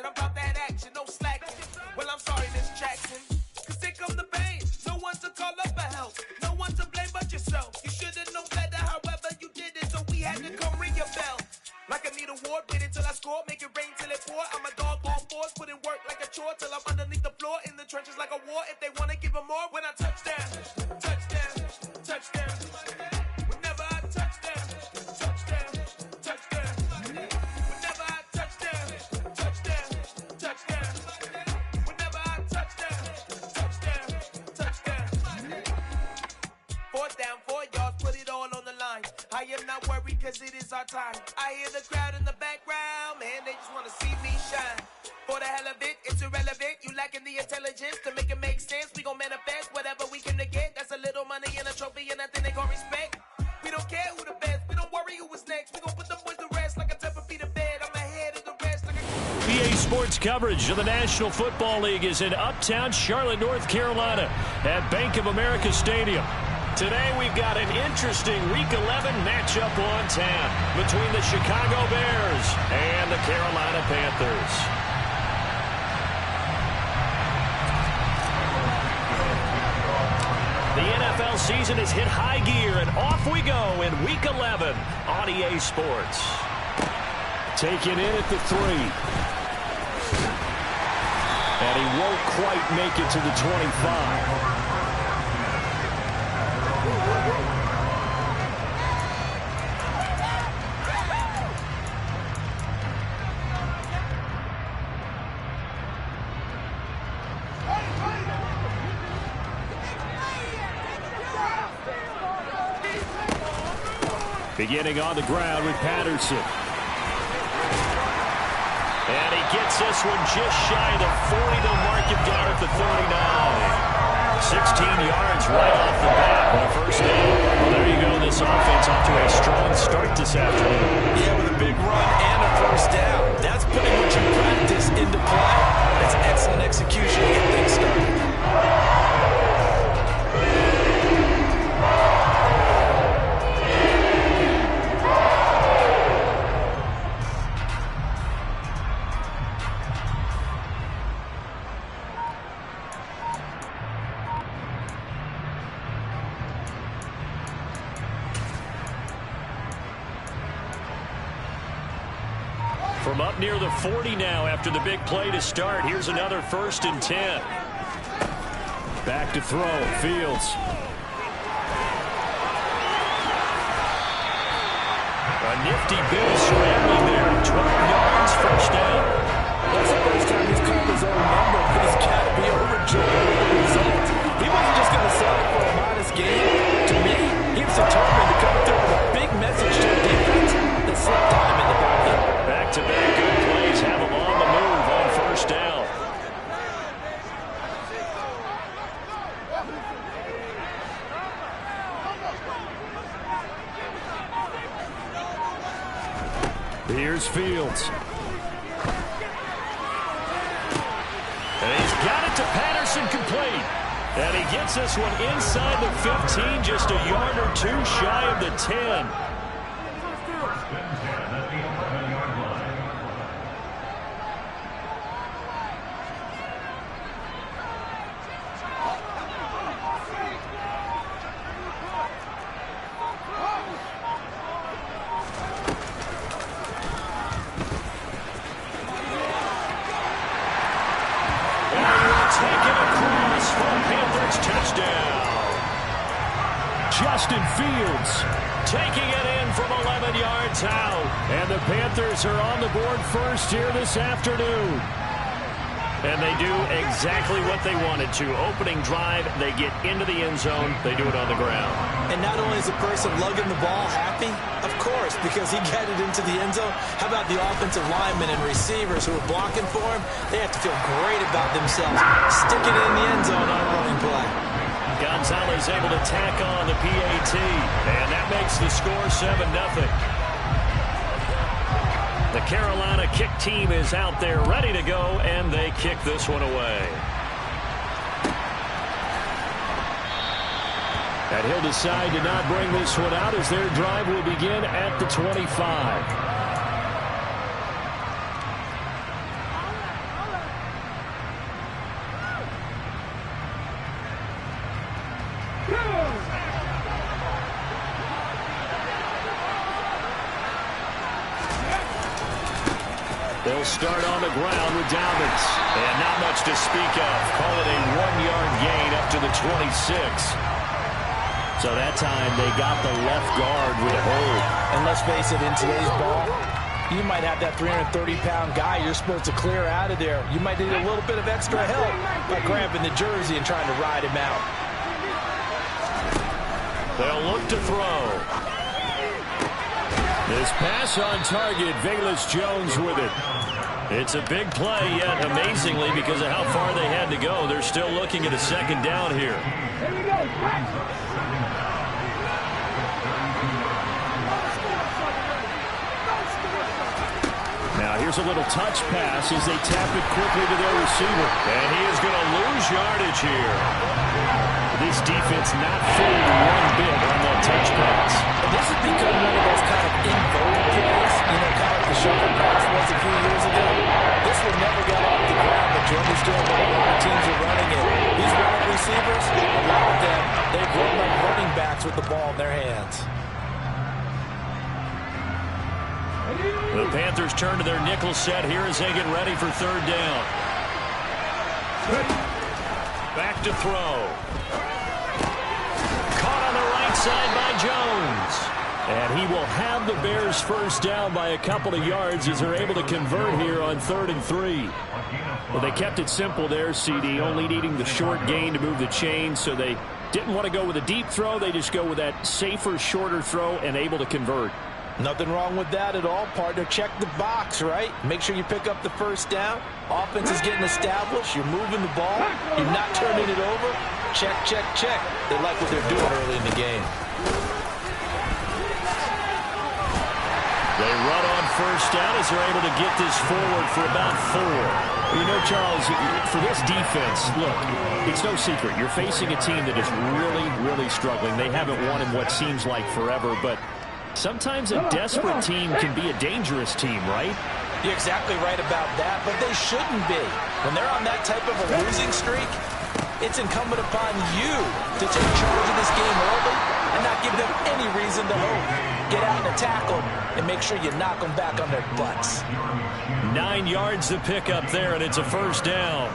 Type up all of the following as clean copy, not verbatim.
about that action, no slacking. Well, I'm sorry, Miss Jackson, cause here come the pain. No one to call up for help, no one to blame but yourself. You should've known better, however you did it, so we had to come ring your bell. Like I need a award, wait until I score, make it rain till it pour. I'm a dog on fours, put in work like a chore till I'm underneath the floor, in the trenches like a war. If they wanna give them more, when I touch down, touchdown, touchdown. Whenever I touch down, touchdown, touchdown. Whenever I touch down, touchdown, touchdown. Whenever I touch down, touchdown, touchdown. 4th down, 4 yards, put it all on the line. I am not worried cause it is our time. I hear the crowd in the background, man, they just wanna see me shine. For the hell of it, it's irrelevant. You lacking the intelligence to make it make sense. We gon' manifest whatever we came to get. That's a little money and a trophy and nothing they gon' respect. We don't care who the best, we don't worry who was next. We gon' put them boys to rest like a Tempur-Pedic to bed. I'm ahead of the rest like a... EA Sports coverage of the National Football League is in uptown Charlotte, North Carolina at Bank of America Stadium. Today we've got an interesting Week 11 matchup on tap between the Chicago Bears and the Carolina Panthers. The NFL season has hit high gear, and off we go in Week 11 on EA Sports. Taken in at the 3. And he won't quite make it to the 25. Beginning on the ground with Patterson. And he gets this one just shy of the 40. They'll mark him down at the 39. 16 yards right off the bat on a first down. Well, there you go. This offense off to a strong start this afternoon. Yeah, with a big run and a first down. That's putting what you practice into play. That's excellent execution to get things started. From up near the 40 now after the big play to start. Here's another 1st and 10. Back to throw. Fields. A nifty bit of scrambling there. 12 yards, first down. That's the first time he's called his own number, but he's got to be overjoyed with the result. He wasn't just going to settle for a modest game. To me, he was determined to come through with a big message to the defense that slipped time in the pocket. Back-to-back good plays have him on the move on first down. Here's Fields. And he's got it to Patterson, complete. And he gets this one inside the 15, just a yard or two shy of the 10. Fields taking it in from 11 yards out. And the Panthers are on the board first here this afternoon. And they do exactly what they wanted to. Opening drive, they get into the end zone. They do it on the ground. And not only is the person lugging the ball happy, of course, because he got it into the end zone. How about the offensive linemen and receivers who are blocking for him? They have to feel great about themselves. Stick it in the end zone on a running play. Gonzalez able to tack on the PAT, and that makes the score 7-0. The Carolina kick team is out there ready to go, and they kick this one away. And he'll decide to not bring this one out as their drive will begin at the 25. They'll start on the ground with Dobbins. And not much to speak of. Call it a 1-yard gain up to the 26. So that time they got the left guard with a hold. And let's face it, in today's ball, you might have that 330-pound guy you're supposed to clear out of there. You might need a little bit of extra help by grabbing the jersey and trying to ride him out. They'll look to throw. This pass on target, Velus Jones with it. It's a big play, yet amazingly, because of how far they had to go, they're still looking at a second down here. Now here's a little touch pass as they tap it quickly to their receiver. And he is going to lose yardage here. This defense not fooled one bit on that touch pass. This has become one of those kind of in-vogue plays, kind of like the shoulder pass was a few years ago. This one never got off the ground, but Jordan's doing what a lot of teams are running it. These wide receivers, a lot of them, they've grown like running backs with the ball in their hands. The Panthers turn to their nickel set here as they get ready for third down. Back to throw. Caught on the right side by Jones. And he will have the Bears first down by a couple of yards as they're able to convert here on 3rd and 3. Well, they kept it simple there, CD, only needing the short gain to move the chains, so they didn't want to go with a deep throw. They just go with that safer, shorter throw and able to convert. Nothing wrong with that at all, partner. Check the box, right? Make sure you pick up the first down. Offense is getting established. You're moving the ball. You're not turning it over. Check, check, check. They like what they're doing early in the game. They run on first down as they're able to get this forward for about 4. You know, Charles, for this defense, look, it's no secret. You're facing a team that is really, really struggling. They haven't won in what seems like forever, but sometimes a desperate team can be a dangerous team, right? You're exactly right about that, but they shouldn't be. When they're on that type of a losing streak, it's incumbent upon you to take charge of this game early and not give them any reason to hope. Get out and attack them and make sure you knock them back on their butts. 9 yards to pick up there, and it's a first down.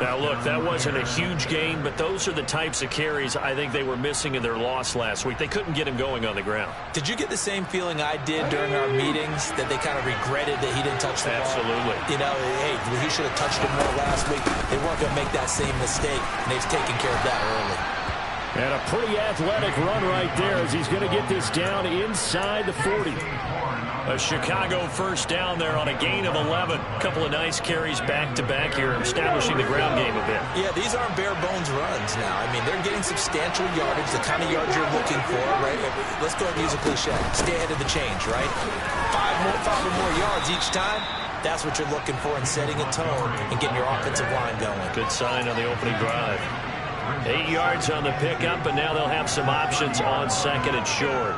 Now, look, that wasn't a huge gain, but those are the types of carries I think they were missing in their loss last week. They couldn't get him going on the ground. Did you get the same feeling I did during our meetings, that they kind of regretted that he didn't touch the ball? Absolutely. You know, hey, he should have touched it more last week. They weren't going to make that same mistake, and they've taken care of that early. And a pretty athletic run right there as he's going to get this down inside the 40. A Chicago first down there on a gain of 11. A couple of nice carries back-to-back here, establishing the ground game a bit. Yeah, these aren't bare-bones runs now. I mean, they're getting substantial yardage, the kind of yards you're looking for, right? Let's go ahead and use a cliche. Stay ahead of the change, right? 5 or more yards each time. That's what you're looking for in setting a tone and getting your offensive line going. Good sign on the opening drive. 8 yards on the pickup, and now they'll have some options on 2nd and short.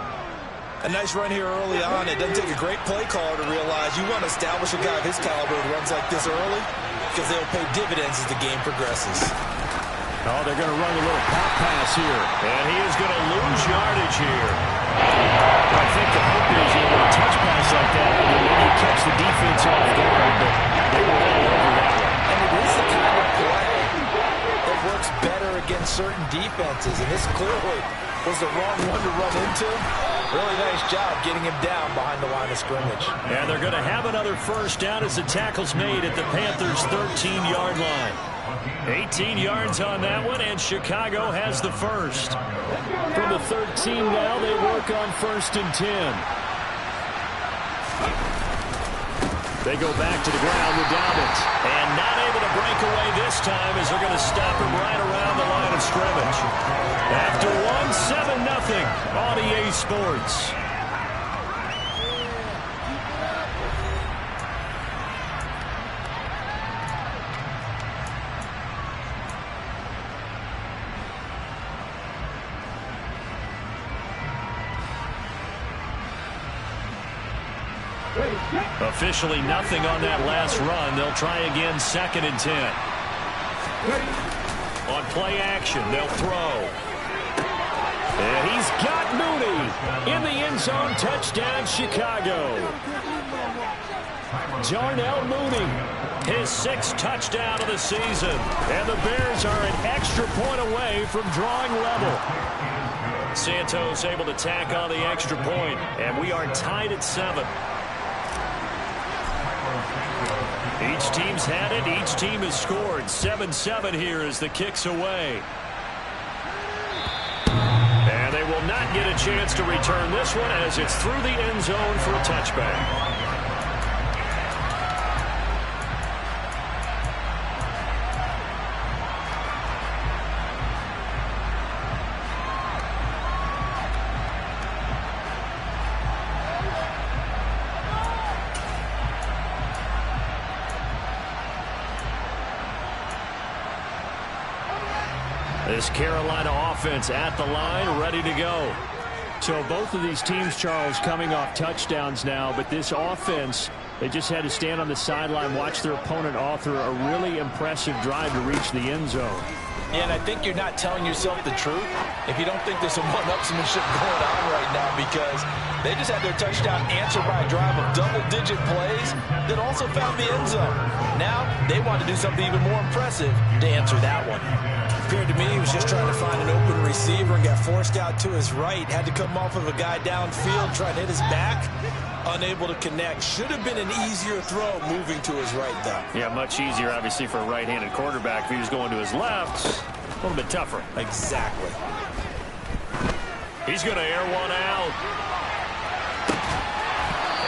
A nice run here early on. It doesn't take a great play caller to realize you want to establish a guy of his caliber who runs like this early, because they'll pay dividends as the game progresses. Oh, they're going to run a little pop pass here. And he is going to lose yardage here. I think the hope is a little touch pass like that. Maybe he catch the defense off guard, but they were all over that one. And it is the kind of play that works better against certain defenses. And this clearly was the wrong one to run into. Really nice job getting him down behind the line of scrimmage. And they're going to have another first down as the tackle's made at the Panthers' 13-yard line. 18 yards on that one, and Chicago has the first. From the 13 now, they work on 1st and 10. They go back to the ground with Dobbins. And not able to break away this time as they're going to stop him right around the line of scrimmage. After 7-0 on EA Sports. Officially nothing on that last run. They'll try again 2nd and 10. On play action, they'll throw. And he's got Mooney in the end zone. Touchdown, Chicago. Darnell Mooney, his 6th touchdown of the season. And the Bears are an extra point away from drawing level. Santos able to tack on the extra point, and we are tied at 7. Each team's had it. Each team has scored. 7-7 here as the kick's away. And they will not get a chance to return this one as it's through the end zone for a touchback. This Carolina offense at the line, ready to go. So both of these teams, Charles, coming off touchdowns now, but this offense, they just had to stand on the sideline, watch their opponent author a really impressive drive to reach the end zone. Yeah, and I think you're not telling yourself the truth if you don't think there's some one-upsmanship going on right now, because they just had their touchdown answered by a drive of double-digit plays that also found the end zone. Now they want to do something even more impressive to answer that one. Appeared to me he was just trying to find an open receiver and got forced out to his right. Had to come off of a guy downfield, trying to hit his back. Unable to connect. Should have been an easier throw moving to his right, though. Yeah, much easier, obviously, for a right-handed quarterback. If he was going to his left, a little bit tougher. Exactly. He's going to air one out.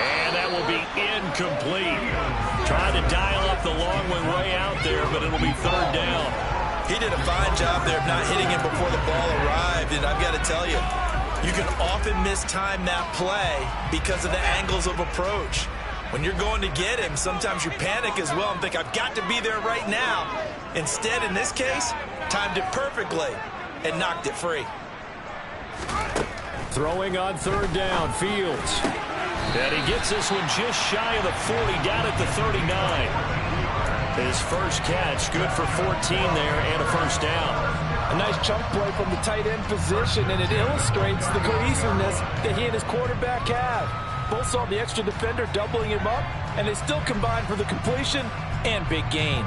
And that will be incomplete. Trying to dial up the long one way out there, but it'll be 3rd down. He did a fine job there of not hitting him before the ball arrived, and I've got to tell you, you can often mistime that play because of the angles of approach. When you're going to get him, sometimes you panic as well and think, I've got to be there right now. Instead, in this case, timed it perfectly and knocked it free. Throwing on 3rd down, Fields. And he gets this one just shy of the 40, down at the 39. His first catch, good for 14 there and a 1st down. A nice chunk play from the tight end position, and it illustrates the cohesiveness that he and his quarterback have. Both saw the extra defender doubling him up, and they still combined for the completion and big gain.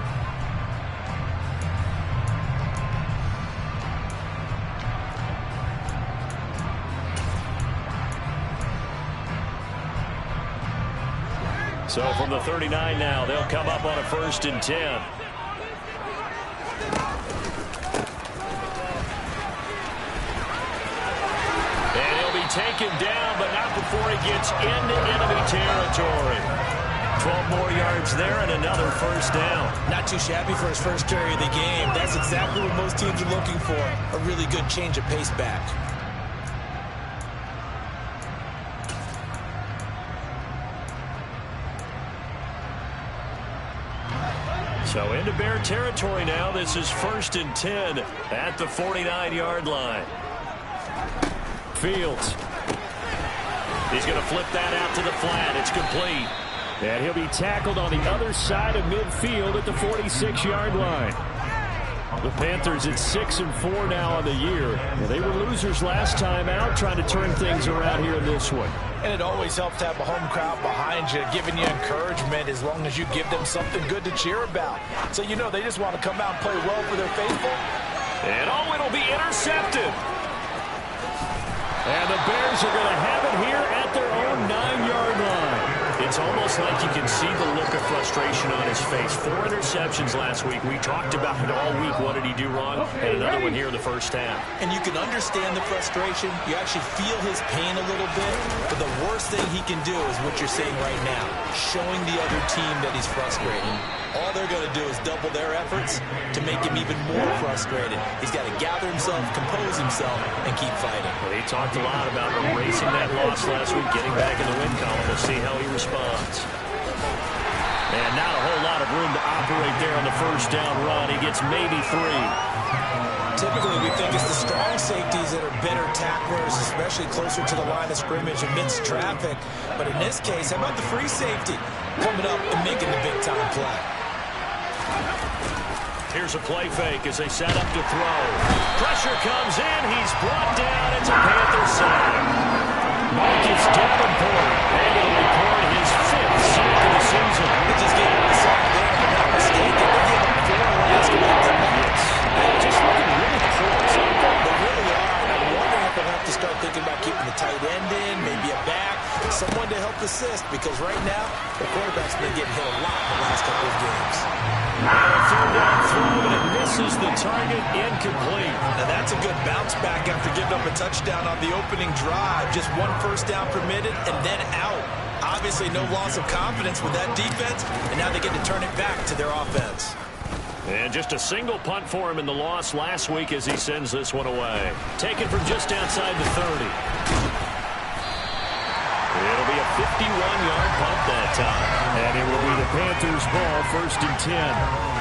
So from the 39 now, they'll come up on a 1st and 10. And he'll be taken down, but not before he gets into enemy territory. 12 more yards there and another 1st down. Not too shabby for his first carry of the game. That's exactly what most teams are looking for, a really good change of pace back. So into Bear territory now. This is 1st and 10 at the 49-yard line. Fields. He's going to flip that out to the flat. It's complete. And he'll be tackled on the other side of midfield at the 46-yard line. The Panthers at 6-4 now on the year. Well, they were losers last time out, trying to turn things around here in this one. And it always helps to have a home crowd behind you, giving you encouragement as long as you give them something good to cheer about. So you know they just want to come out and play well for their faithful. And it'll be intercepted. And the Bears are going to have it here at their own 9-yard line. It's almost like you can see the look of frustration on his face. 4 interceptions last week. We talked about it all week. What did he do wrong? And another one here in the first half. And you can understand the frustration. You actually feel his pain a little bit. But the worst thing he can do is what you're saying right now, showing the other team that he's frustrated. All they're going to do is double their efforts to make him even more frustrated. He's got to gather himself, compose himself, and keep fighting. Well, he talked a lot about erasing that loss last week, getting back in the win column. We'll see how he responds. And not a whole lot of room to operate there on the 1st down run. He gets maybe 3. Typically, we think it's the strong safeties that are better tacklers, especially closer to the line of scrimmage amidst traffic. But in this case, how about the free safety coming up and making the big-time play? Here's a play fake as they set up to throw. Pressure comes in. He's brought down. It's a Panther sack. Marcus Davenport, and he'll record his 5th sack of the season. They just gave him a sack there, if I'm not mistaken. They gave him 4 last week. They're just looking really poor. They really are. I'm wondering if they'll have to start thinking about keeping the tight end in, maybe a back, someone to help assist, because right now, the quarterback's been getting hit a lot in the last couple of games. Third down throw, and it misses the target, incomplete. Now that's a good bounce back after giving up a touchdown on the opening drive. Just 1 first down permitted and then out. Obviously no loss of confidence with that defense, and now they get to turn it back to their offense. And just a single punt for him in the loss last week as he sends this one away. Taken from just outside the 30. It'll be a 51-yard punt that time. And it will be the Panthers' ball, 1st and 10.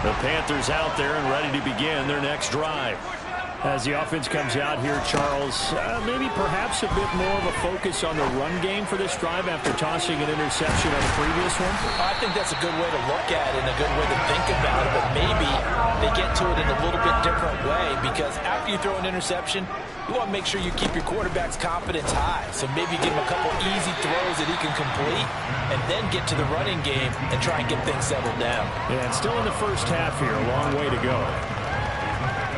The Panthers out there and ready to begin their next drive. As the offense comes out here, Charles, maybe perhaps a bit more of a focus on the run game for this drive after tossing an interception on the previous one? I think that's a good way to look at it and a good way to think about it, but maybe they get to it in a little bit different way, because after you throw an interception, you want to make sure you keep your quarterback's confidence high. So maybe give him a couple easy throws that he can complete and then get to the running game and try and get things settled down. Yeah, and still in the first half here, a long way to go.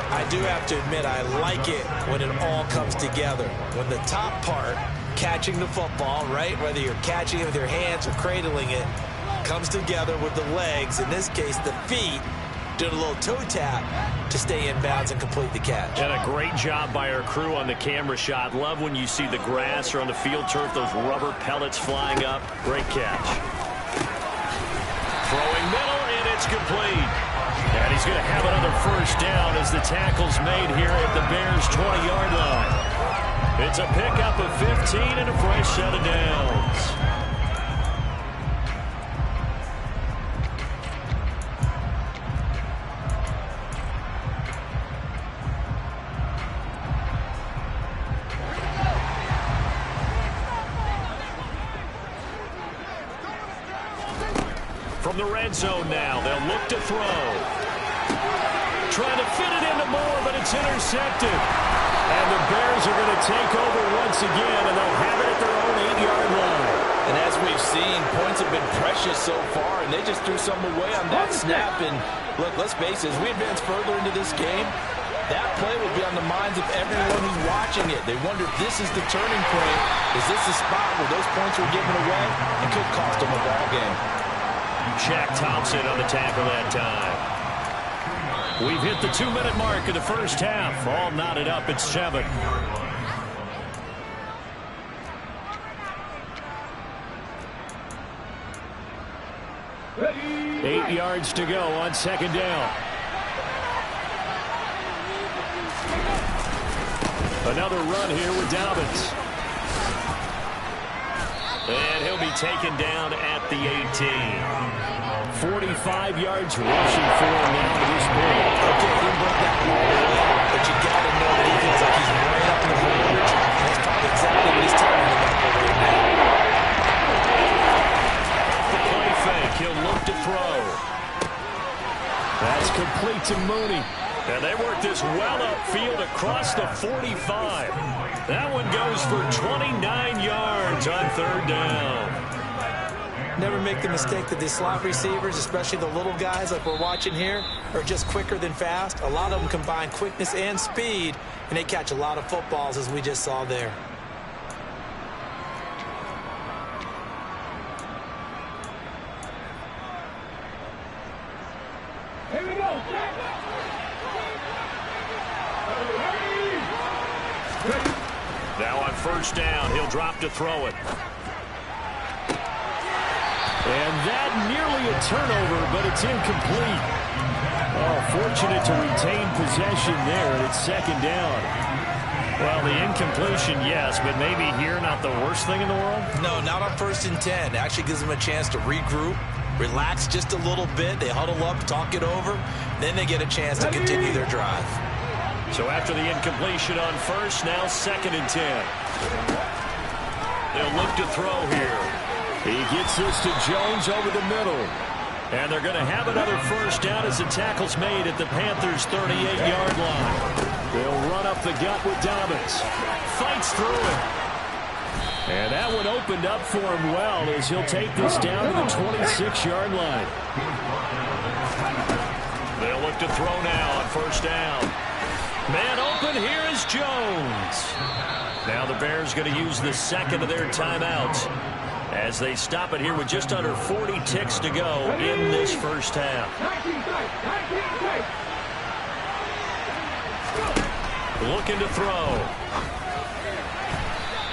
I do have to admit, I like it when it all comes together. When the top part, catching the football, right, whether you're catching it with your hands or cradling it, comes together with the legs, in this case the feet, doing a little toe tap to stay in bounds and complete the catch. And a great job by our crew on the camera shot. Love when you see the grass or on the field turf, those rubber pellets flying up. Great catch. Throwing middle, and it's complete. And he's going to have another first down as the tackle's made here at the Bears' 20-yard line. It's a pickup of 15 and a fresh set of downs. From the red zone now, they'll look to throw. Trying to fit it into Moore, but it's intercepted. And the Bears are going to take over once again, and they'll have it at their own 8-yard line. And as we've seen, points have been precious so far, and they just threw some away on that snap. And look, let's face it, as we advance further into this game, that play will be on the minds of everyone who's watching it. They wonder if this is the turning point. Is this the spot where those points were given away? It could cost them a ball game. Shaq Thompson on the tackle that time. We've hit the 2-minute mark of the first half. All knotted up at 7. Eight yards to go on second down. Another run here with Dobbins. And he'll be taken down at the 18. 45 yards rushing for him now to this point. Okay, he didn't break that ball early, but you got to know that he feels like he's right up in the range. That's probably exactly what he's telling him about right now. The play fake, he'll look to throw. That's complete to Mooney. And they work this well upfield across the 45. That one goes for 29 yards on third down. Never make the mistake that the slot receivers, especially the little guys like we're watching here, are just quicker than fast. A lot of them combine quickness and speed, and they catch a lot of footballs, as we just saw there. Here we go. Now on first down, he'll drop to throw it. And that nearly a turnover, but it's incomplete. Oh, fortunate to retain possession there, and it's second down. Well, the incompletion, yes, but maybe here not the worst thing in the world? No, not on 1st and 10. It actually gives them a chance to regroup, relax just a little bit. They huddle up, talk it over. Then they get a chance to continue their drive. So after the incompletion on 1st, now 2nd and 10. They'll look to throw here. He gets this to Jones over the middle. And they're going to have another 1st down as the tackle's made at the Panthers' 38-yard line. They'll run up the gut with Dobbins. Fights through it. And that one opened up for him well as he'll take this down to the 26-yard line. They'll look to throw now on 1st down. Man open, here is Jones. Now the Bears going to use the 2nd of their timeouts as they stop it here with just under 40 ticks to go in this 1st half. Looking to throw.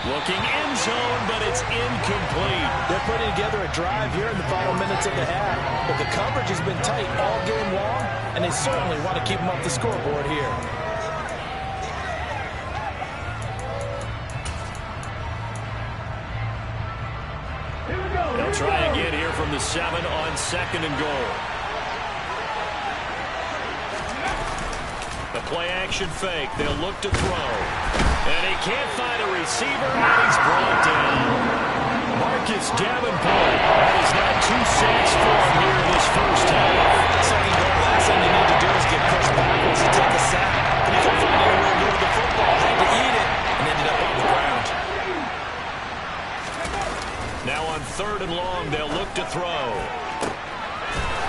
Looking end zone, but it's incomplete. They're putting together a drive here in the final minutes of the half, but the coverage has been tight all game long, and they certainly want to keep them off the scoreboard here. They'll try again here from the 7 on 2nd and goal. The play-action fake. They'll look to throw. And he can't find a receiver, and he's brought down. Marcus Davenport. That is now 2 sacks for him here in this 1st half. 2nd goal, last thing you need to do is get pushed backwards to take a sack. But he couldn't find anywhere to move the football. Had to eat it and ended up on the ground. Now on 3rd and long, they'll look to throw.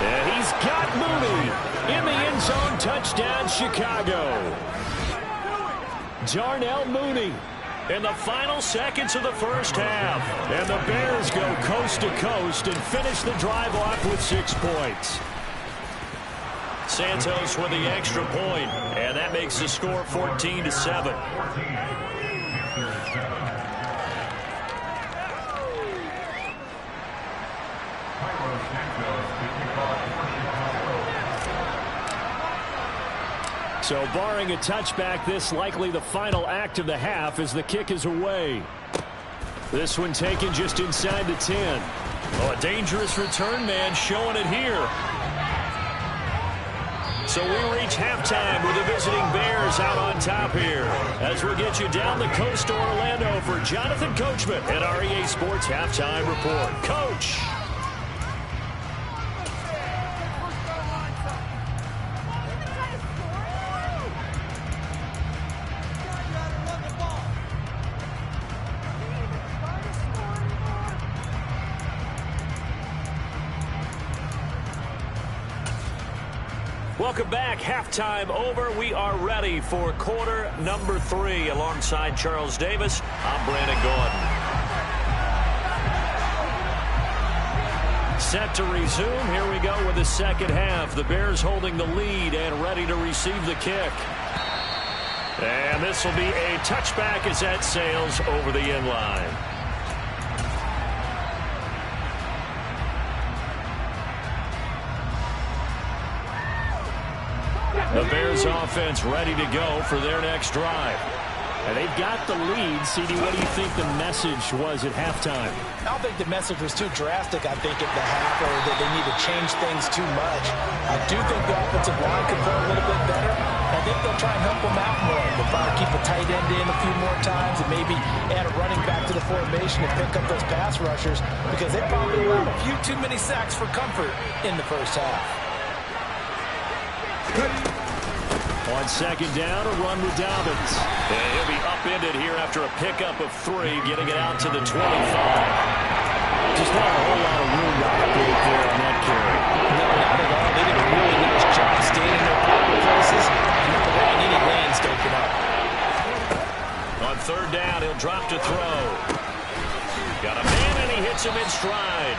And he's got Mooney in the end zone. Touchdown, Chicago. Darnell Mooney in the final seconds of the 1st half. And the Bears go coast to coast and finish the drive off with 6 points. Santos with the extra point, and that makes the score 14-7. So barring a touchback, this likely the final act of the half as the kick is away. This one taken just inside the 10. Oh, a dangerous return man showing it here. So we reach halftime with the visiting Bears out on top here. As we'll get you down the coast to Orlando for Jonathan Coachman at our EA Sports Halftime Report. Coach. Welcome back. Halftime over. We are ready for quarter number 3. Alongside Charles Davis, I'm Brandon Gordon. Set to resume. Here we go with the 2nd half. The Bears holding the lead and ready to receive the kick. And this will be a touchback as that sails over the end line. The Bears offense ready to go for their next drive. And they've got the lead. CD, what do you think the message was at halftime? I don't think the message was too drastic, I think, at the half, or that they need to change things too much. I do think the offensive line could play a little bit better. I think they'll try and help them out more. They'll probably keep a tight end in a few more times and maybe add a running back to the formation and pick up those pass rushers because they probably allowed a few too many sacks for comfort in the 1st half. On 2nd down, a run with Dobbins. And he'll be upended here after a pickup of 3, getting it out to the 25. Just not a whole lot of room to operate there on that carry. No, not at all. They did a really nice job staying in their proper places and not letting any lanes open up. On 3rd down, he'll drop to throw. Got a man, and he hits him in stride.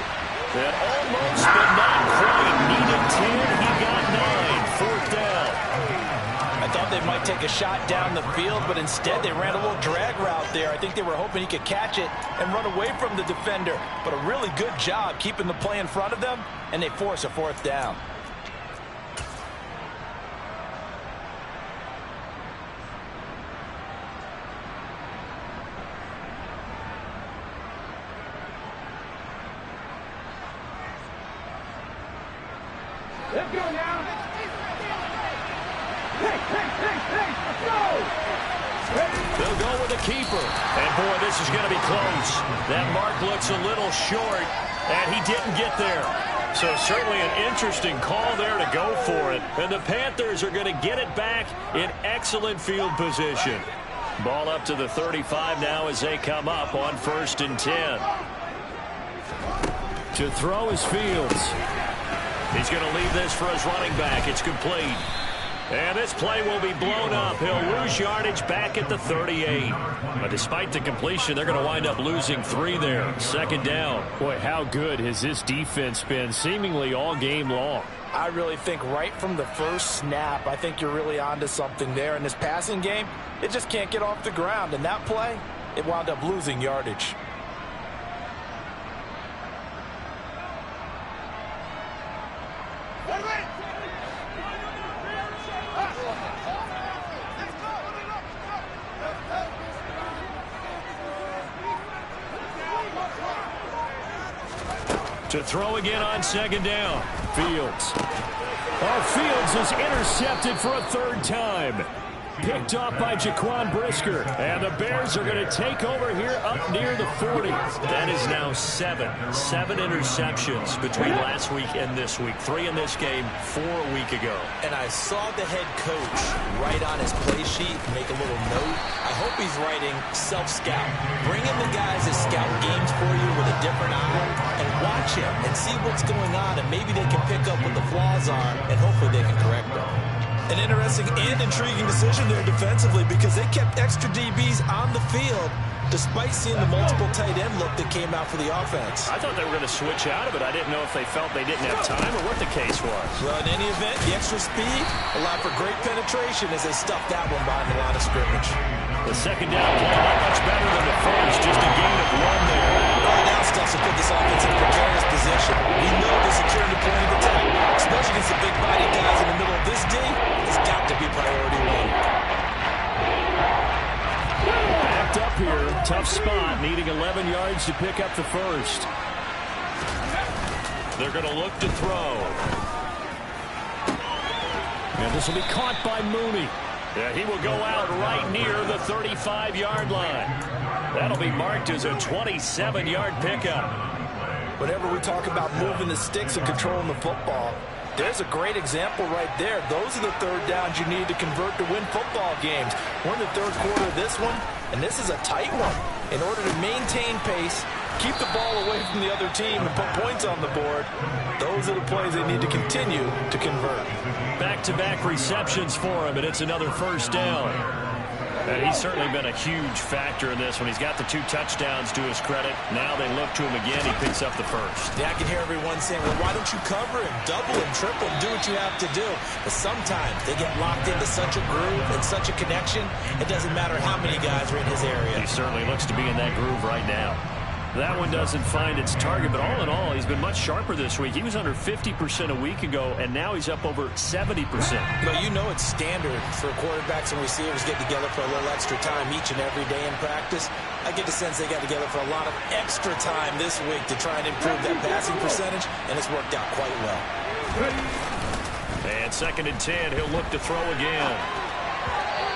That almost, but not quite. Needed 10. He got 9. 4th down. I thought they might take a shot down the field, but instead they ran a little drag route there. I think they were hoping he could catch it and run away from the defender. But a really good job keeping the play in front of them, and they force a 4th down. Let's go now. Hey, let's go. They'll go with the keeper. And, boy, this is going to be close. That mark looks a little short, and he didn't get there. So certainly an interesting call there to go for it. And the Panthers are going to get it back in excellent field position. Ball up to the 35 now as they come up on 1st and 10. To throw is Fields. He's going to leave this for his running back. It's complete. And this play will be blown up. He'll lose yardage back at the 38. But despite the completion, they're going to wind up losing 3 there. 2nd down. Boy, how good has this defense been seemingly all game long? I really think right from the first snap, I think you're really onto something there. In this passing game, it just can't get off the ground. And that play, it wound up losing yardage. To throw again on 2nd down. Fields. Oh, Fields is intercepted for a 3rd time. Picked off by Jaquan Brisker. And the Bears are going to take over here up near the 40. That is now 7 interceptions between last week and this week. 3 in this game, 4 a week ago. And I saw the head coach write on his play sheet, make a little note. I hope he's writing self-scout. Bring in the guys that scout games for you with a different eye and watch him and see what's going on, and maybe they can pick up what the flaws are, and hopefully they can correct them. An interesting and intriguing decision there defensively, because they kept extra DBs on the field despite seeing the multiple tight end look that came out for the offense. I thought they were going to switch out of it. I didn't know if they felt they didn't have time or what the case was. Well, in any event, the extra speed allowed for great penetration as they stuffed that one behind the line of scrimmage. The 2nd down play not much better than the first, just a gain of 1 there. All down stuff to put this offense in a precarious position. We know the security point of attack, especially against the big body guys in the middle of this D, has got to be priority 1. Backed up here, tough spot, needing 11 yards to pick up the first. They're going to look to throw. And this will be caught by Mooney. Yeah, he will go out right near the 35-yard line. That'll be marked as a 27-yard pickup. Whenever we talk about moving the sticks and controlling the football, there's a great example right there. Those are the 3rd downs you need to convert to win football games. We're in the 3rd quarter of this one, and this is a tight one. In order to maintain pace, keep the ball away from the other team, and put points on the board, those are the plays they need to continue to convert. Back-to-back receptions for him, and it's another 1st down. And he's certainly been a huge factor in this one. He's got the 2 touchdowns to his credit. Now they look to him again. He picks up the first. Yeah, I can hear everyone saying, well, why don't you cover him, double him, triple him, do what you have to do. But sometimes they get locked into such a groove and such a connection, it doesn't matter how many guys are in his area. He certainly looks to be in that groove right now. That one doesn't find its target, but all in all, he's been much sharper this week. He was under 50% a week ago, and now he's up over 70%. But you know it's standard for quarterbacks and receivers get together for a little extra time each and every day in practice. I get the sense they got together for a lot of extra time this week to try and improve that passing percentage, and it's worked out quite well. And 2nd and 10, he'll look to throw again.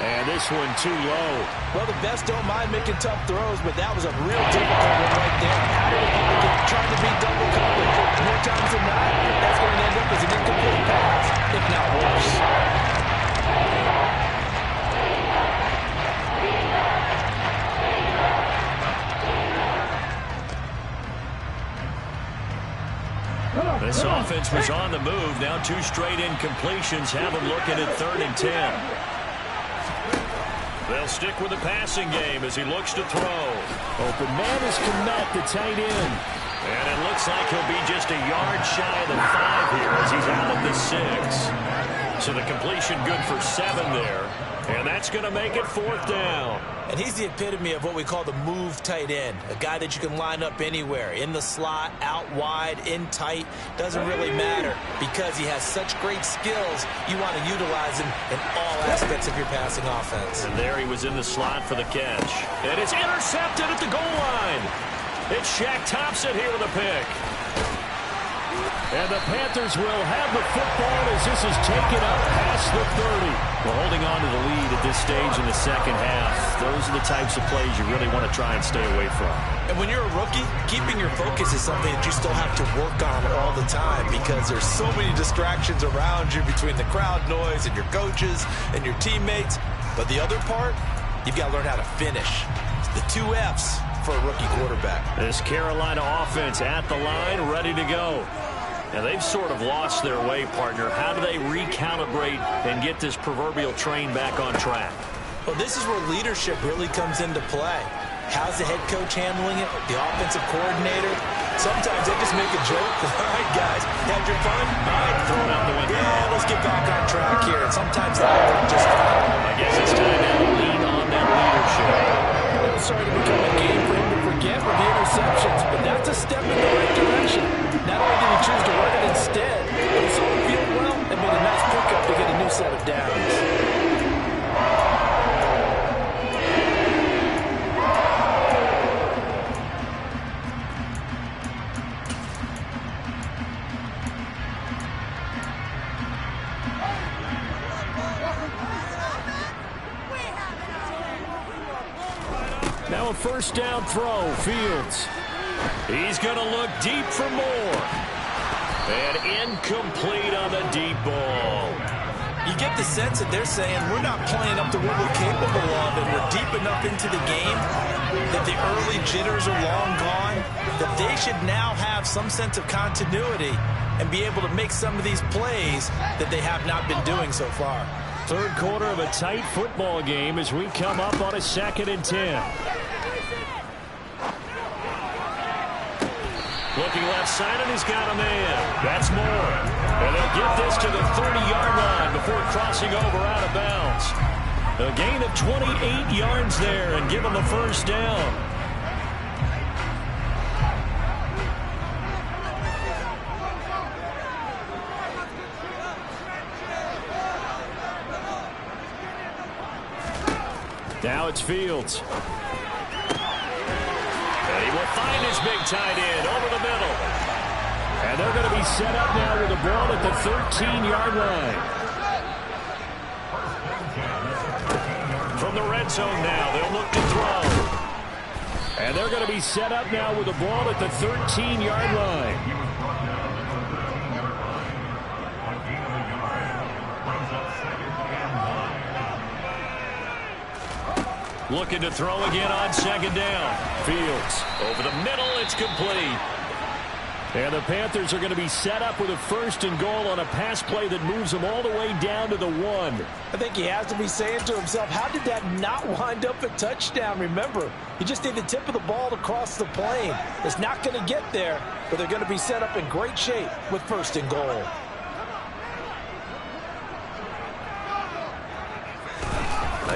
And this one too low. Well, the best don't mind making tough throws, but that was a real difficult one right there. How did it trying to beat double coverage? More times than not, that's going to end up as an incomplete pass, if not worse. This offense was on the move. Now 2 straight incompletions have them looking at 3rd and 10. They'll stick with the passing game as he looks to throw. Open man is Kmet, the tight end. And it looks like he'll be just a yard shy of the 5 here as he's out of the 6. So the completion good for 7 there. And that's going to make it 4th down. And he's the epitome of what we call the move tight end. A guy that you can line up anywhere. In the slot, out wide, in tight. Doesn't really matter because he has such great skills. You want to utilize him in all aspects of your passing offense. And there he was in the slot for the catch. And it's intercepted at the goal line. It's Shaq Thompson here with a pick. And the Panthers will have the football as this is taken up past the 30. Well, holding on to the lead at this stage in the second half, those are the types of plays you really want to try and stay away from. And when you're a rookie, keeping your focus is something that you still have to work on all the time because there's so many distractions around you between the crowd noise and your coaches and your teammates. But the other part, you've got to learn how to finish. It's the 2 F's for a rookie quarterback. This Carolina offense at the line, ready to go. And they've sort of lost their way, partner. How do they recalibrate and get this proverbial train back on track? Well, this is where leadership really comes into play. How's the head coach handling it? The offensive coordinator? Sometimes they just make a joke. All right, guys, had your fun? All right, throw it out the window. Yeah, let's get back on track here. And sometimes that works just fine. I guess it's time now to lean on that leadership. It was starting to become a game for him to forget with the interceptions, but that's a step in the right direction. Not only did he choose to run it instead, but he saw the field well and made a nice pickup to get a new set of downs. Now a first down throw, Fields. He's going to look deep for more. And incomplete on the deep ball. You get the sense that they're saying we're not playing up to what we're capable of and we're deep enough into the game that the early jitters are long gone, that they should now have some sense of continuity and be able to make some of these plays that they have not been doing so far. Third quarter of a tight football game as we come up on a 2nd and 10. Looking left side, and he's got a man. That's more. And they'll get this to the 30-yard line before crossing over out of bounds. A gain of 28 yards there and give him the first down. Now it's Fields. And he will find his big tight end over the middle. And they're going to be set up now with the ball at the 13-yard line. From the red zone now, they'll look to throw. And they're going to be set up now with the ball at the 13-yard line. Looking to throw again on 2nd down. Fields over the middle. It's complete. And the Panthers are going to be set up with a 1st and goal on a pass play that moves them all the way down to the 1. I think he has to be saying to himself, how did that not wind up a touchdown? Remember, you just need the tip of the ball to cross the plane. It's not going to get there, but they're going to be set up in great shape with 1st and goal.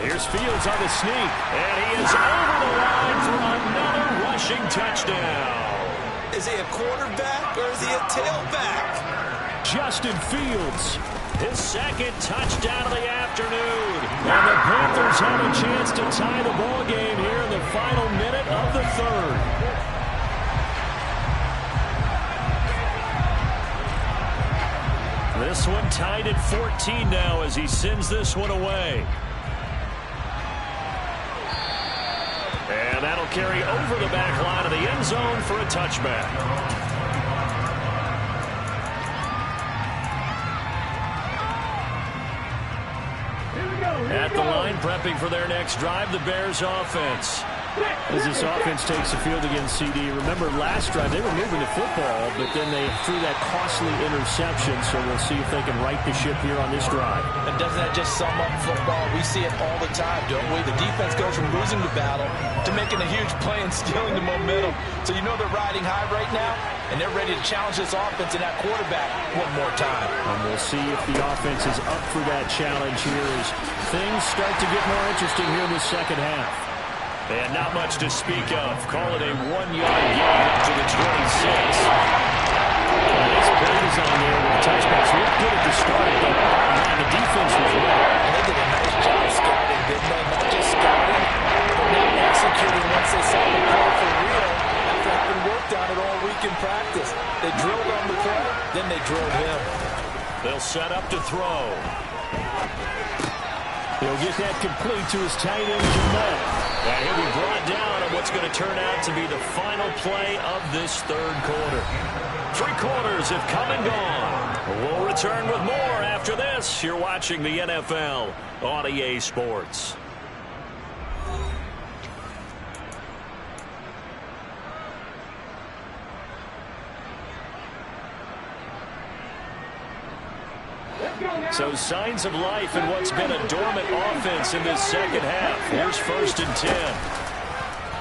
Here's Fields on the sneak, and he is over the line for another rushing touchdown. Is he a quarterback or is he a tailback? Justin Fields, his 2nd touchdown of the afternoon. And the Panthers have a chance to tie the ball game here in the final minute of the 3rd. This one tied at 14 now as he sends this one away. And that'll carry over the back line of the end zone for a touchback. At the line, prepping for their next drive, the Bears offense. As this offense takes the field against CD, remember last drive they were moving the football, but then they threw that costly interception, so we'll see if they can right the ship here on this drive. And doesn't that just sum up football? We see it all the time, don't we? The defense goes from losing the battle to making a huge play and stealing the momentum. So you know they're riding high right now, and they're ready to challenge this offense and that quarterback one more time. And we'll see if the offense is up for that challenge here as things start to get more interesting here in the second half. And not much to speak of. Call it a 1-yard gain up to the 26. Nice play design there with the touchbacks. Looked good at the start, but man, the defense was ready. They did a nice job scouting, didn't they? Not just scouting, but now executing once they saw the play for real after having worked on it all week in practice. They drilled on the play, then then they drilled him. They'll set up to throw. He'll get that complete to his tight end, Jamal. And he'll be brought down on what's going to turn out to be the final play of this third quarter. 3 quarters have come and gone. We'll return with more after this. You're watching the NFL on EA Sports. So signs of life in what's been a dormant offense in this second half. Here's 1st and 10.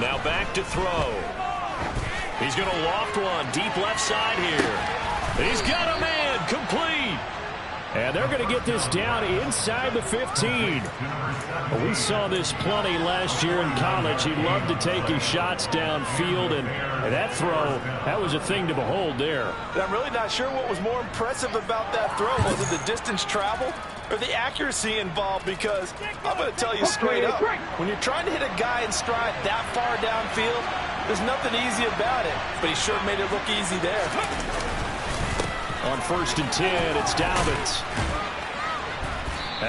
Now back to throw. He's going to loft one deep left side here. He's got a man complete. And they're going to get this down inside the 15. We saw this plenty last year in college. He loved to take his shots downfield, and that throw, that was a thing to behold there. I'm really not sure what was more impressive about that throw. Was it the distance traveled or the accuracy involved? Because I'm going to tell you straight up, when you're trying to hit a guy in stride that far downfield, there's nothing easy about it. But he sure made it look easy there. On 1st and 10, it's Dobbins.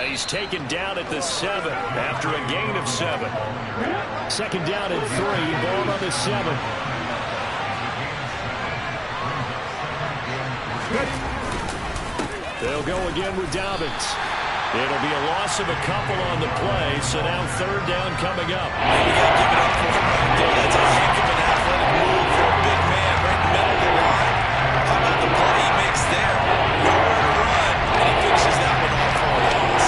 He's taken down at the 7 after a gain of 7. 2nd down and 3, ball on the 7. They'll go again with Dobbins. It'll be a loss of a couple on the play, so now 3rd down coming up. You got to give it up for him right there. That's a heck of an athletic move for a big man right in the middle of the line. How about the play he makes there? Nowhere to run, and he finishes that one off for a loss.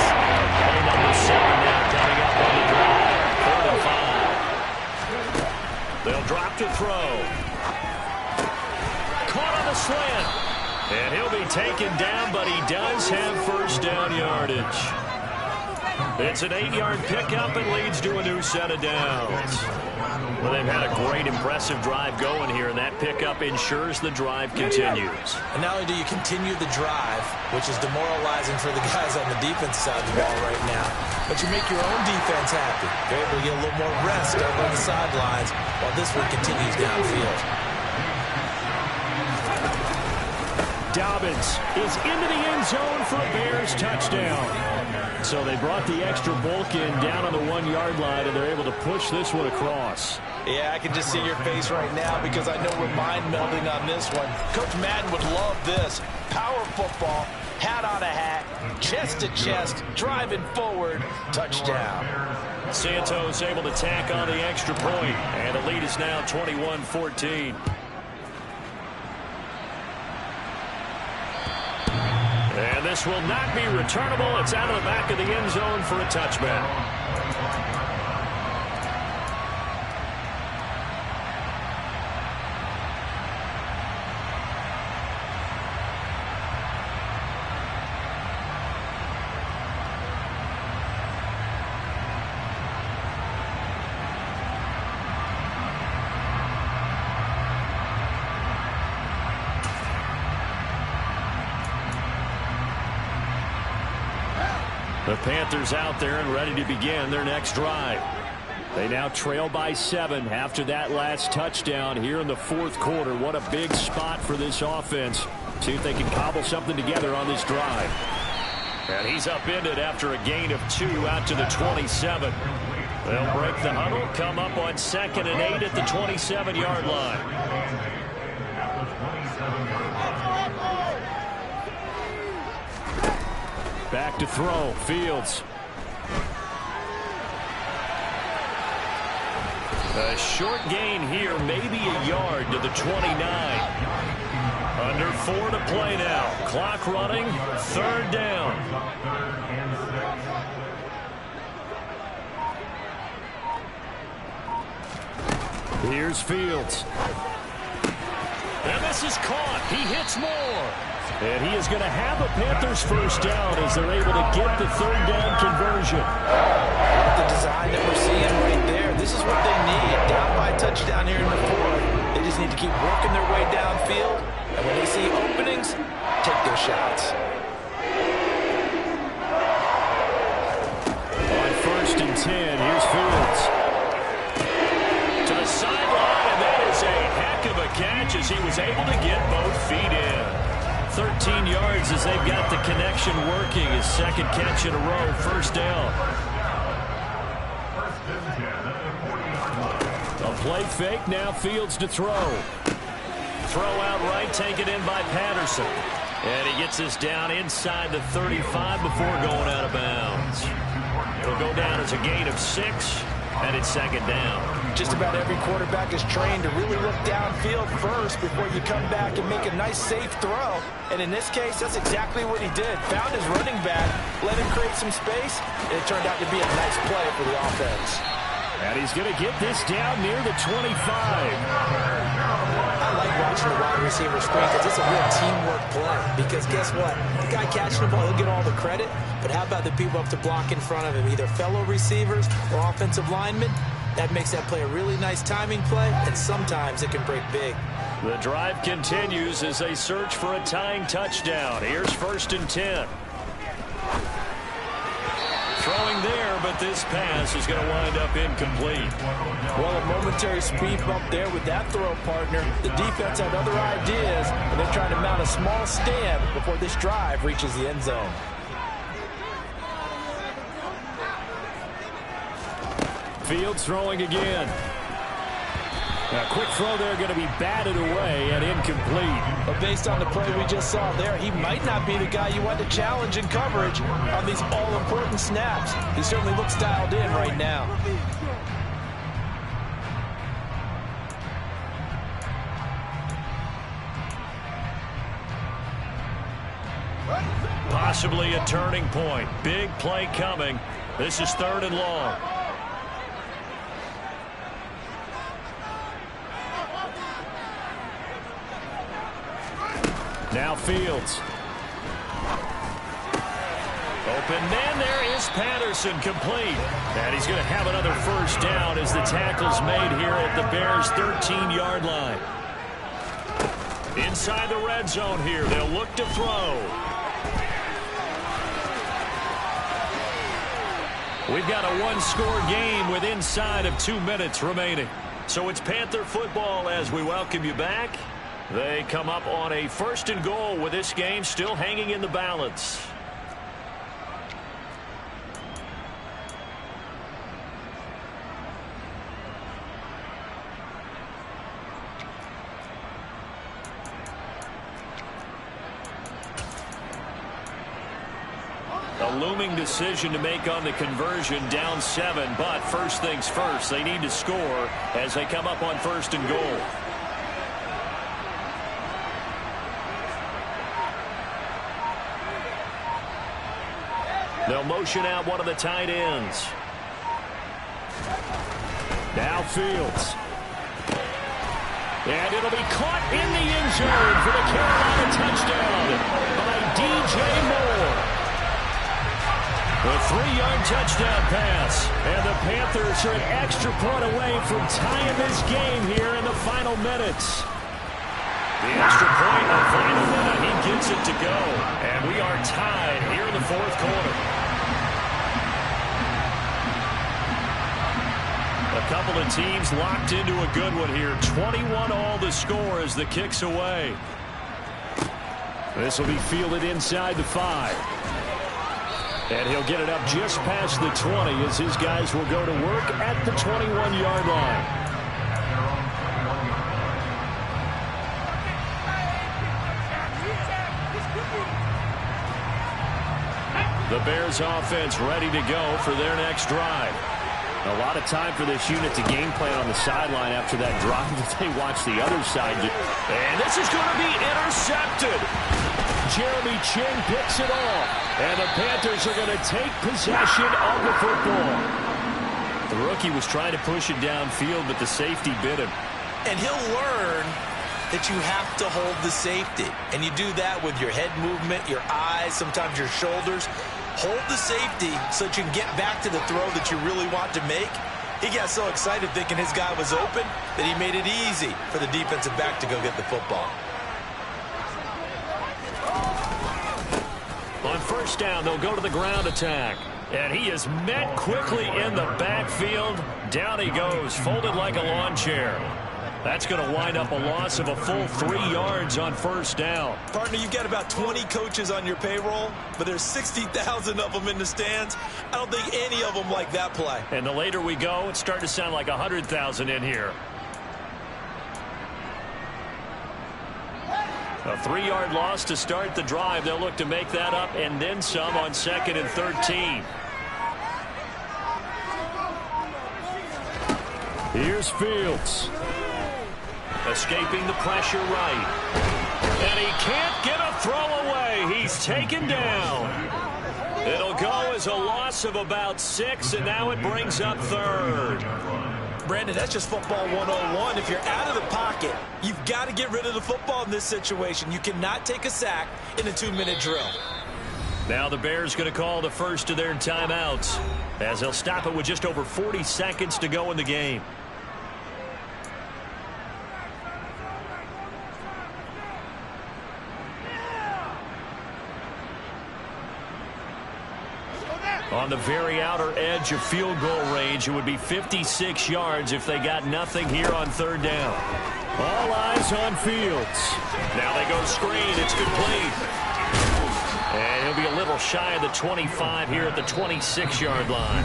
Play number 7 now coming up on the drive. 3rd and 5. They'll drop to throw. Caught on the slant. And he'll be taken down, but he does have 1st down yardage. It's an 8-yard pickup and leads to a new set of downs. Well, they've had a great, impressive drive going here, and that pickup ensures the drive continues. And not only do you continue the drive, which is demoralizing for the guys on the defense side of the ball right now, but you make your own defense happy. You're able to get a little more rest over on the sidelines while this one continues downfield. Dobbins is into the end zone for a Bears touchdown. So they brought the extra bulk in down on the 1-yard line, and they're able to push this one across. Yeah, I can just see your face right now because I know we're mind melding on this one. Coach Madden would love this. Power football, hat on a hat, chest to chest, driving forward, touchdown. Santos able to tack on the extra point, and the lead is now 21-14. And this will not be returnable. It's out of the back of the end zone for a touchback. The Panthers out there and ready to begin their next drive. They now trail by 7 after that last touchdown here in the 4th quarter. What a big spot for this offense. See if they can cobble something together on this drive. And he's upended after a gain of 2 out to the 27. They'll break the huddle, come up on 2nd and 8 at the 27-yard line. Back to throw. Fields. A short gain here, maybe a yard to the 29. Under 4 to play now. Clock running. 3rd down. Here's Fields. And this is caught. He hits more. And he is going to have a Panthers 1st down as they're able to get the 3rd down conversion. The design that we're seeing right there, this is what they need. Down by a touchdown here in the 4th. They just need to keep working their way downfield. And when they see openings, take their shots. On 1st and 10, here's Fields. To the sideline, and that is a heck of a catch as he was able to get both feet in. 13 13 yards as they've got the connection working. His second catch in a row, first down. A play fake, now Fields to throw. Throw out right, taken in by Patterson. And he gets this down inside the 35 before going out of bounds. It'll go down as a gain of 6, and it's second down. Just about every quarterback is trained to really look downfield first before you come back and make a nice, safe throw. And in this case, that's exactly what he did. Found his running back, let him create some space, and it turned out to be a nice play for the offense. And he's going to get this down near the 25. I like watching the wide receiver screen because it's a real teamwork play. Because guess what? The guy catching the ball, he'll get all the credit. But how about the people up to block in front of him, either fellow receivers or offensive linemen? That makes that play a really nice timing play, and sometimes it can break big. The drive continues as they search for a tying touchdown. Here's 1st and 10. Throwing there, but this pass is going to wind up incomplete. Well, a momentary speed bump there with that throw, partner. The defense had other ideas, and they're trying to mount a small stand before this drive reaches the end zone. Fields throwing again. A quick throw there going to be batted away and incomplete. But based on the play we just saw there, he might not be the guy you want to challenge in coverage on these all-important snaps. He certainly looks dialed in right now. Possibly a turning point. Big play coming. This is 3rd and long. Now Fields. Open man, there is Patterson, complete. And he's going to have another first down as the tackle's made here at the Bears' 13-yard line. Inside the red zone here, they'll look to throw. We've got a one-score game with inside of 2 minutes remaining. So it's Panther football as we welcome you back. They come up on a 1st and goal with this game still hanging in the balance. A looming decision to make on the conversion, down 7, but first things first, they need to score as they come up on 1st and goal. They'll motion out one of the tight ends. Now Fields. And it'll be caught in the end zone for the Carolina touchdown by DJ Moore. A 3-yard touchdown pass. And the Panthers are an extra point away from tying this game here in the final minutes. The extra point in the final minute. He gets it to go. And we are tied here in the 4th quarter. A couple of teams locked into a good one here. 21 all the score as the kick's away. This will be fielded inside the 5. And he'll get it up just past the 20 as his guys will go to work at the 21-yard line. The Bears offense ready to go for their next drive. A lot of time for this unit to game plan on the sideline after that drive that they watch the other side. And this is going to be intercepted. Jeremy Chin picks it off. And the Panthers are going to take possession of the football. The rookie was trying to push it downfield, but the safety bit him. And he'll learn that you have to hold the safety. And you do that with your head movement, your eyes, sometimes your shoulders. Hold the safety so that you can get back to the throw that you really want to make. He got so excited thinking his guy was open that he made it easy for the defensive back to go get the football. On 1st down, they'll go to the ground attack. And he is met quickly in the backfield. Down he goes, folded like a lawn chair. That's going to wind up a loss of a full 3 yards on first down. Partner, you've got about 20 coaches on your payroll, but there's 60,000 of them in the stands. I don't think any of them like that play. And the later we go, it's starting to sound like 100,000 in here. A 3-yard loss to start the drive. They'll look to make that up and then some on 2nd and 13. Here's Fields. Escaping the pressure right. And he can't get a throw away. He's taken down. It'll go as a loss of about 6, and now it brings up 3rd. Brandon, that's just football 101. If you're out of the pocket, you've got to get rid of the football in this situation. You cannot take a sack in a 2-minute drill. Now the Bears going to call the first of their timeouts as they'll stop it with just over 40 seconds to go in the game. On the very outer edge of field goal range, it would be 56 yards if they got nothing here on 3rd down. All eyes on Fields. Now they go screen. It's complete. And he'll be a little shy of the 25 here at the 26-yard line.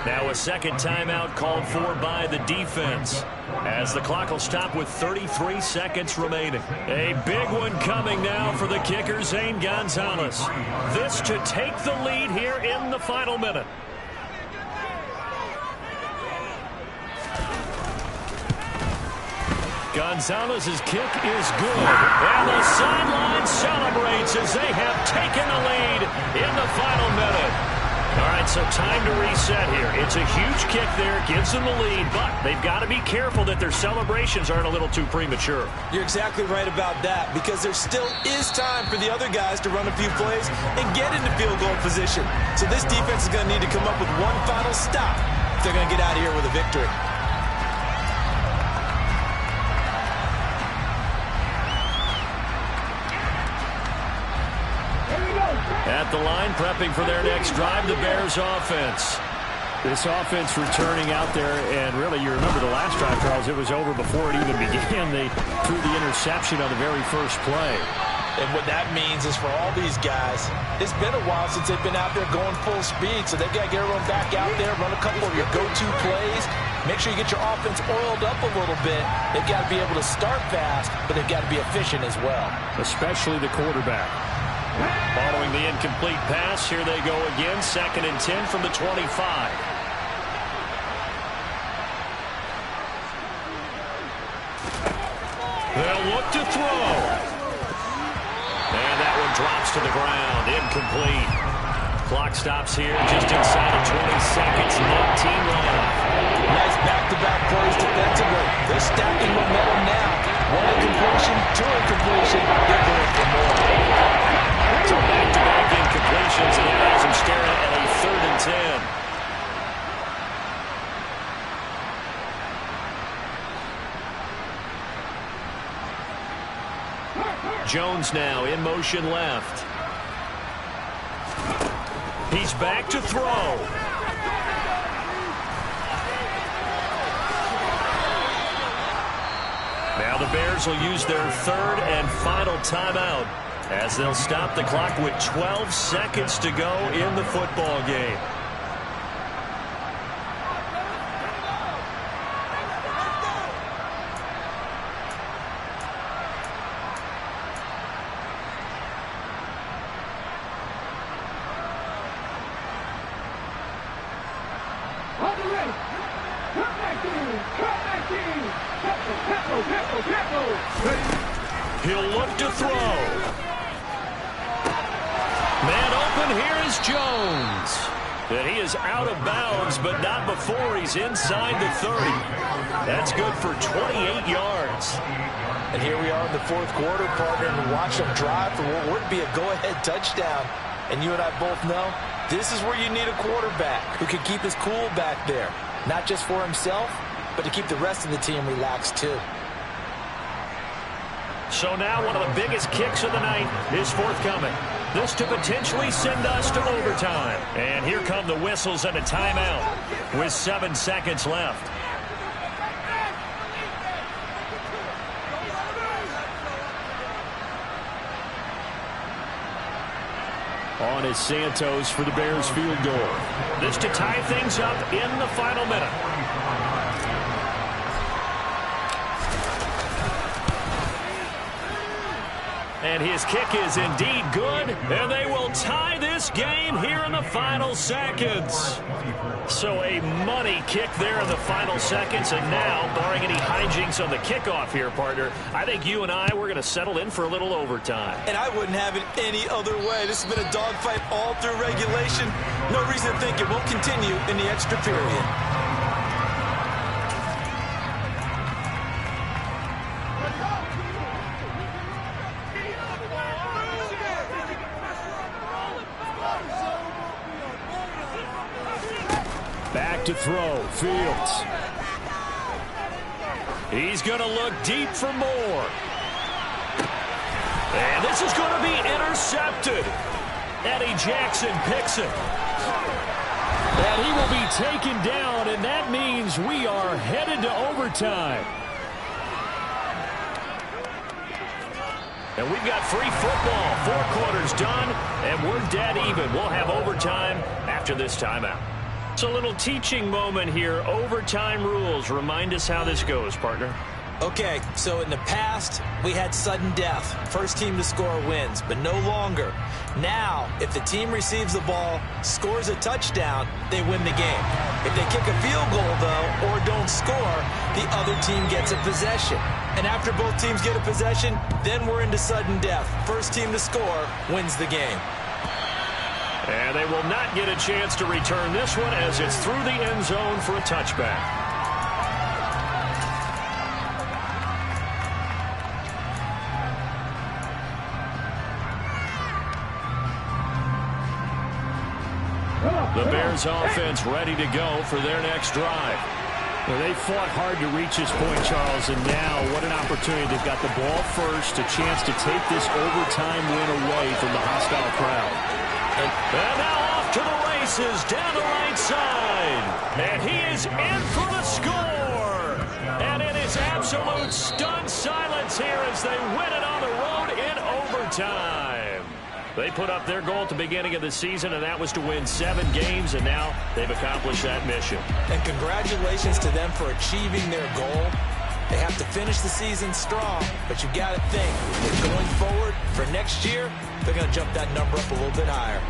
Now a second timeout called for by the defense as the clock will stop with 33 seconds remaining. A big one coming now for the kicker, Zane Gonzalez. This to take the lead here in the final minute. Gonzalez's kick is good. And the sideline celebrates as they have taken the lead in the final minute. All right, so time to reset here. It's a huge kick there, gives them the lead, but they've got to be careful that their celebrations aren't a little too premature. You're exactly right about that, because there still is time for the other guys to run a few plays and get into field goal position. So this defense is going to need to come up with one final stop if they're going to get out of here with a victory. At the line, prepping for their next drive, the Bears offense. This offense returning out there, and really, you remember the last drive, Charles, it was over before it even began. They threw the interception on the very first play. And what that means is for all these guys, it's been a while since they've been out there going full speed, so they've got to get everyone back out there, run a couple of your go-to plays, make sure you get your offense oiled up a little bit. They've got to be able to start fast, but they've got to be efficient as well. Especially the quarterback. Following the incomplete pass, here they go again, 2nd and 10 from the 25. They'll look to throw. And that one drops to the ground, incomplete. Clock stops here just inside of 20 seconds, 19 left. Nice back-to-back plays defensively. They're stacking momentum now. One incompletion, two incompletion. They're going for more. So back-to-back incompletions, and that has him staring at a 3rd and 10. Jones now in motion left. He's back to throw. Now the Bears will use their 3rd and final timeout as they'll stop the clock with 12 seconds to go in the football game. He'll look to throw. Man open, here is Jones. And he is out of bounds, but not before he's inside the 30. That's good for 28 yards. And here we are in the 4th quarter, partner, and watch them drive for what would be a go-ahead touchdown. And you and I both know this is where you need a quarterback who can keep his cool back there. Not just for himself, but to keep the rest of the team relaxed too. So now one of the biggest kicks of the night is forthcoming. This to potentially send us to overtime. And here come the whistles and a timeout with 7 seconds left. on is Santos for the Bears field goal. This to tie things up in the final minute. And his kick is indeed good, and they will tie this game here in the final seconds. So a money kick there in the final seconds, and now, barring any hijinks on the kickoff here, partner, I think you and I, we're going to settle in for a little overtime. And I wouldn't have it any other way. This has been a dogfight all through regulation. No reason to think it won't continue in the extra period. Back to throw, Fields. He's going to look deep for more. And this is going to be intercepted. Eddie Jackson picks it. And he will be taken down, and that means we are headed to overtime. And we've got free football. 4 quarters done, and we're dead even. We'll have overtime after this timeout. It's a little teaching moment here. Overtime rules. Remind us how this goes, partner. Okay, so in the past, we had sudden death. First team to score wins, but no longer. Now, if the team receives the ball, scores a touchdown, they win the game. If they kick a field goal, though, or don't score, the other team gets a possession. And after both teams get a possession, then we're into sudden death. First team to score wins the game. And they will not get a chance to return this one as it's through the end zone for a touchback. The Bears offense ready to go for their next drive. Well, they fought hard to reach this point, Charles, and now what an opportunity. They've got the ball first, a chance to take this overtime win away from the hostile crowd. And now off to the races down the right side. And he is in for the score. And it is absolute stunned silence here as they win it on the road in overtime. They put up their goal at the beginning of the season, and that was to win 7 games, and now they've accomplished that mission. And congratulations to them for achieving their goal. They have to finish the season strong, but you got to think that going forward for next year, they're going to jump that number up a little bit higher.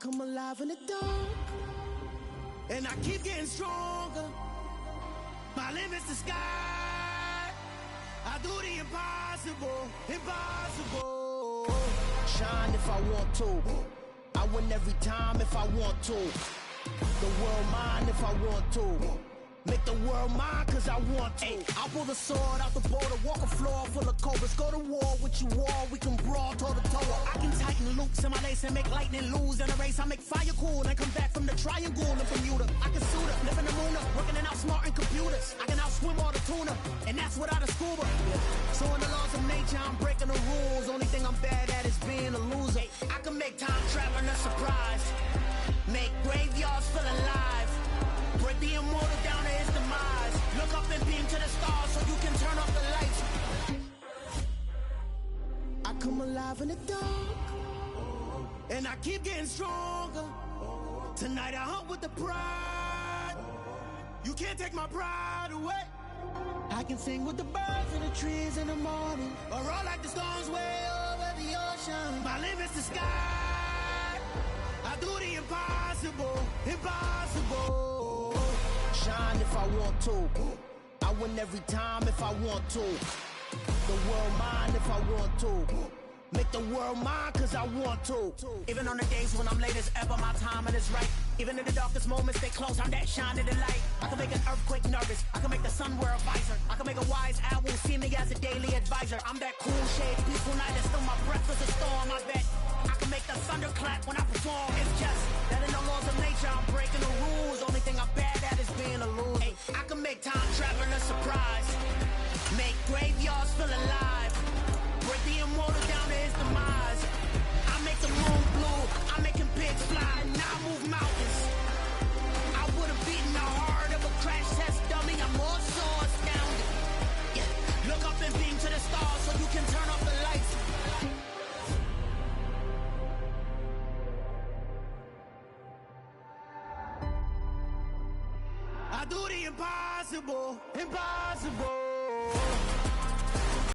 Come alive in the dark, and I keep getting stronger. My limit's the sky. I do the impossible, impossible. Shine if I want to. I win every time if I want to. The world mine if I want to. Make the world mine cause I want to. I'll pull the sword out the border, walk a floor full of cobras. Go to war with you all, we can brawl toe to toe. I can tighten loops in my lace and make lightning lose in a race. I make fire cool and come back from the triangle in Bermuda. I can suit up, live in the moon up, working and outsmarting computers. I can outswim all the tuna, and that's without a scuba. So in the laws of nature, I'm breaking the rules. Only thing I'm bad at is being a loser. I can make time traveling a surprise, make graveyards feel alive. Break the immortal down to his demise. Look up and beam to the stars so you can turn off the lights. I come alive in the dark, and I keep getting stronger. Tonight I hunt with the pride. You can't take my pride away. I can sing with the birds and the trees in the morning, or roll like the storms way over the ocean. My limit's the sky. I do the impossible, impossible. Shine if I want to. I win every time if I want to. The world mine if I want to. Make the world mine cause I want to. Even on the days when I'm late as ever, my timing is right. Even in the darkest moments, stay close, I'm that shine in the light. I can make an earthquake nervous, I can make the sun wear a visor. I can make a wise owl see me as a daily advisor. I'm that cool shade, peaceful night, and still my breath is a storm, I bet. I can make the thunder clap when I perform. It's just that in the laws of nature, I'm breaking the rules. Only thing I'm bad at is being a loser. Hey, I can make time traveling a surprise, make graveyards feel alive. Break the immortal down to his demise. I make the moon blue, I'm making pigs fly, now I move mountains. I would have beaten the heart of a crash test dummy. I'm more so astounded. Yeah, look up and beam to the stars so you can turn off the lights. I do the impossible, impossible.